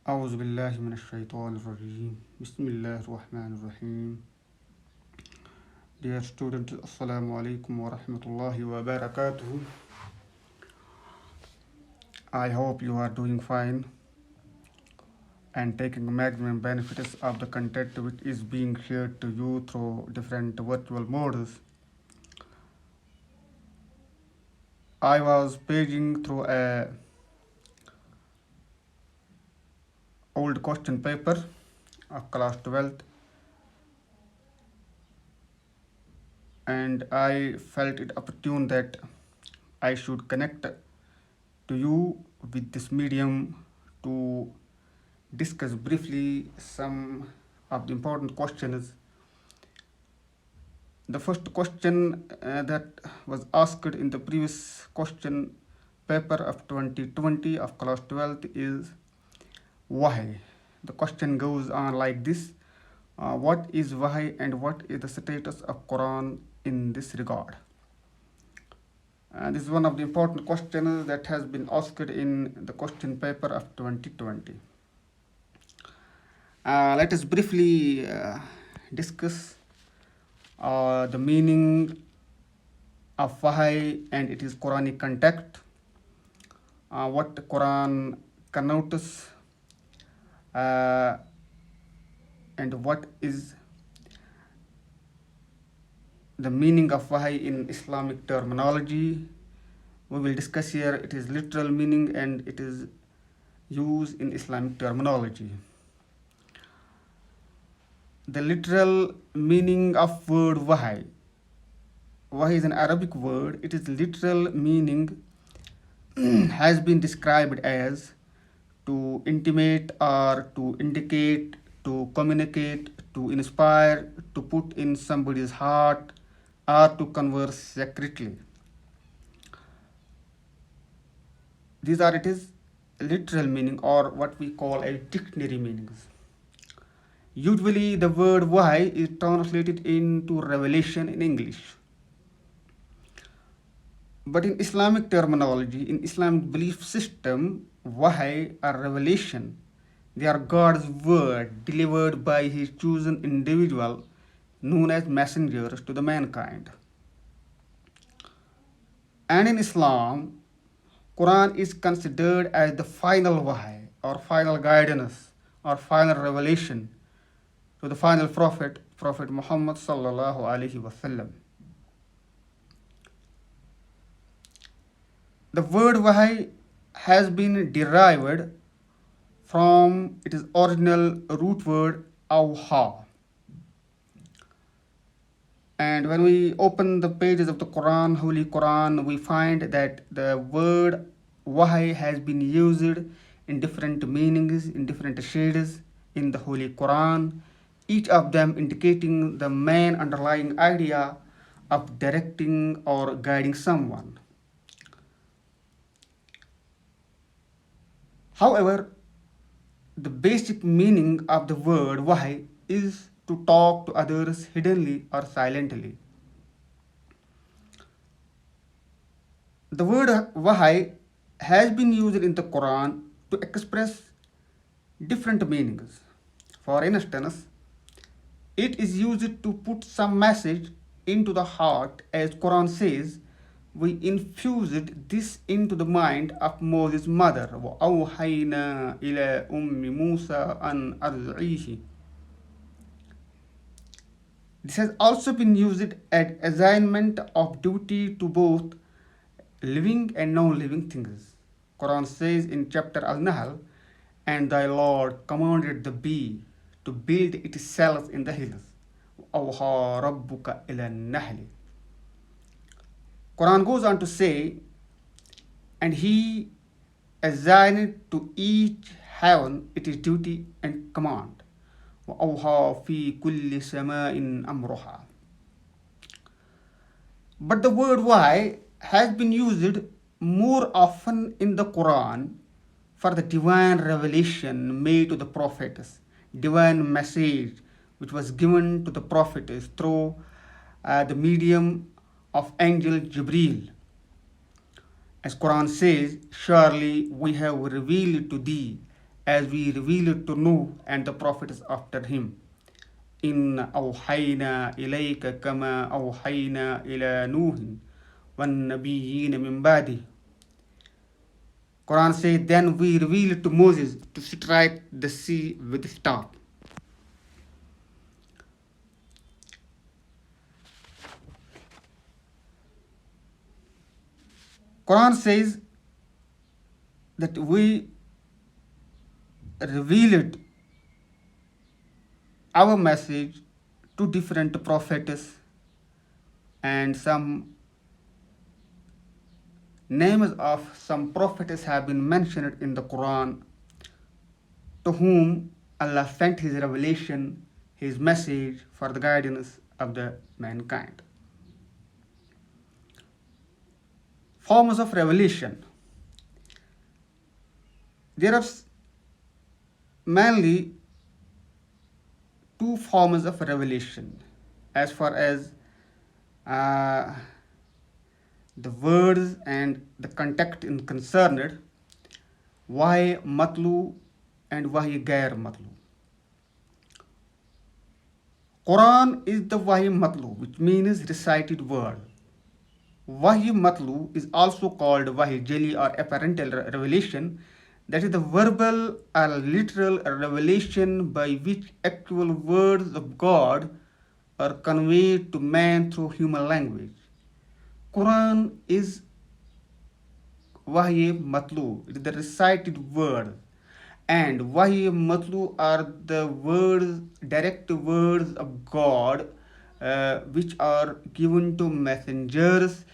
أعوذ بالله من الشيطان الرجيم بسم الله الرحمن الرحيم. Dear students, Assalamu alaikum wa rahmatullahi wa barakatuh. I hope you are doing fine and taking maximum benefits of the content which is being shared to you through different virtual modes. I was paging through a old question paper of class 12th and I felt it opportune that I should connect to you with this medium to discuss briefly some of the important questions. The first question that was asked in the previous question paper of 2020 of class 12th is why. The question goes on like this: what is Wahy and what is the status of Quran in this regard? This is one of the important questions that has been asked in the question paper of 2020. Let us briefly discuss the meaning of Wahy and its Quranic context, what Quran connotes, and what is the meaning of Wahy in Islamic terminology. We will discuss here its literal meaning and it is used in Islamic terminology. The literal meaning of word Wahy. Wahy is an Arabic word. Its literal meaning has been described as to intimate or to indicate, to communicate, to inspire, to put in somebody's heart, or to converse secretly. These are its literal meaning or what we call a dictionary meanings. Usually the word Wahy is translated into revelation in English. But in Islamic terminology, in Islamic belief system, Wahy are revelation. They are God's word delivered by his chosen individual known as messengers to the mankind. And in Islam, Quran is considered as the final Wahy or final guidance or final revelation to the final prophet, Prophet Muhammad sallallahu alaihi wasallam. The word Wahy has been derived from its original root word Awha. And when we open the pages of the Quran, Holy Quran, we find that the word Wahy has been used in different meanings, in different shades in the Holy Quran, each of them indicating the main underlying idea of directing or guiding someone. However, the basic meaning of the word Wahy is to talk to others hiddenly or silently. The word Wahy has been used in the Quran to express different meanings. For instance, it is used to put some message into the heart, as Quran says, we infused this into the mind of Moses' mother. وَأَوْحَيْنَا إِلَى أُمِّ مُوسَى أَنْ أَرْضِعِيهِ. This has also been used as assignment of duty to both living and non-living things. Quran says in chapter Al-Nahl, and thy Lord commanded the bee to build itself in the hills. أَوْحَى رَبُّكَ إِلَى النَّحْلِ. Quran goes on to say, and he assigned to each heaven its duty and command. وَأَوْحَى فِي كُلِّ سَمَاءٍ أَمْرُهَا. But the word Wahy has been used more often in the Quran for the divine revelation made to the prophets, divine message which was given to the prophets through the medium of angel Jibreel. As Quran says, surely we have revealed to thee as we revealed to Nuh and the prophets after him. إن أوحينا إليك كما أوحينا إلى نوح والنبيين من بعده. Quran says, then we revealed to Moses to strike the sea with his staff. Quran says that we revealed our message to different prophets, and some names of some prophets have been mentioned in the Quran to whom Allah sent his revelation, his message for the guidance of the mankind. Forms of revelation. There are mainly two forms of revelation as far as the words and the context is concerned. Wahy matlu and wahy gair matlu. Quran is the wahy matlu, which means recited word. Wahy matlu is also called wahy jali or apparent revelation, that is the verbal or literal revelation by which actual words of God are conveyed to man through human language. Quran is wahy matlu, it is the recited word, and wahy matlu are the words, direct words of God, which are given to messengers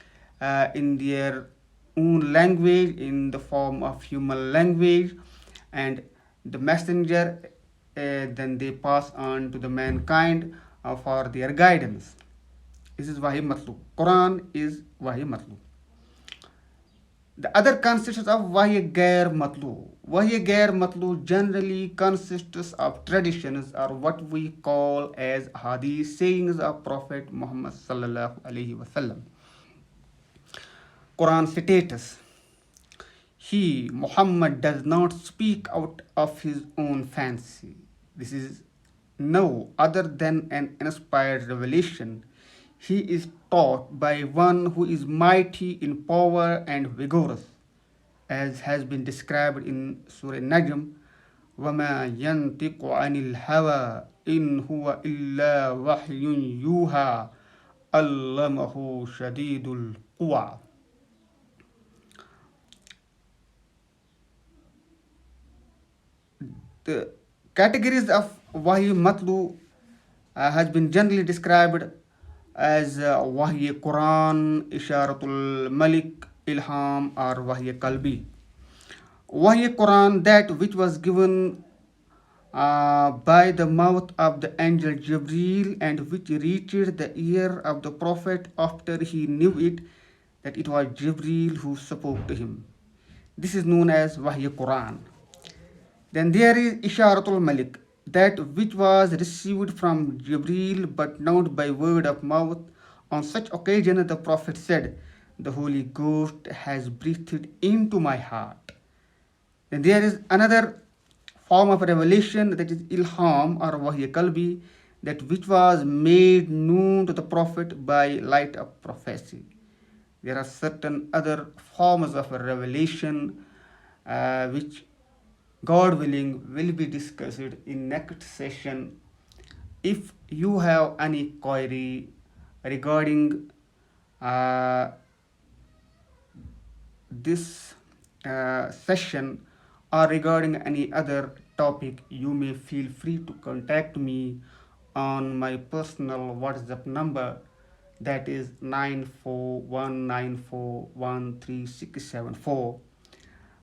in their own language, in the form of human language, and the messenger then they pass on to the mankind for their guidance. This is wahy matlu. Quran is wahy matlu. The other consists of wahy gair matlu. Wahy gair matlu generally consists of traditions or what we call as hadith, sayings of Prophet Muhammad sallallahu alaihi wasallam. Quran status: He, Muhammad, does not speak out of his own fancy. This is no other than an inspired revelation. He is taught by one who is mighty in power and vigorous, as has been described in Surah Najm. وَمَا يَنْطِقُ عَنِ الْهَوَىٰ إِنْ هُوَ إِلَّا وَحْيٌ يُوحَىٰ عَلَّمَهُ شَدِيدُ الْقُوَىٰ. The categories of Wahy Matlu has been generally described as Wahy Quran, Isharatul Malik, Ilham, or Wahy Kalbi. Wahy Quran, that which was given by the mouth of the angel Jibreel and which reached the ear of the Prophet after he knew it, that it was Jibreel who spoke to him. This is known as Wahy Quran. Then there is Isharatul Malik, that which was received from Jibreel but not by word of mouth. On such occasion the Prophet said, the Holy Ghost has breathed into my heart. Then there is another form of revelation, that is Ilham or Wahy Kalbi, that which was made known to the Prophet by light of prophecy. There are certain other forms of revelation which, God willing, will be discussed in next session. If you have any query regarding this session or regarding any other topic, you may feel free to contact me on my personal WhatsApp number, that is 9419413674.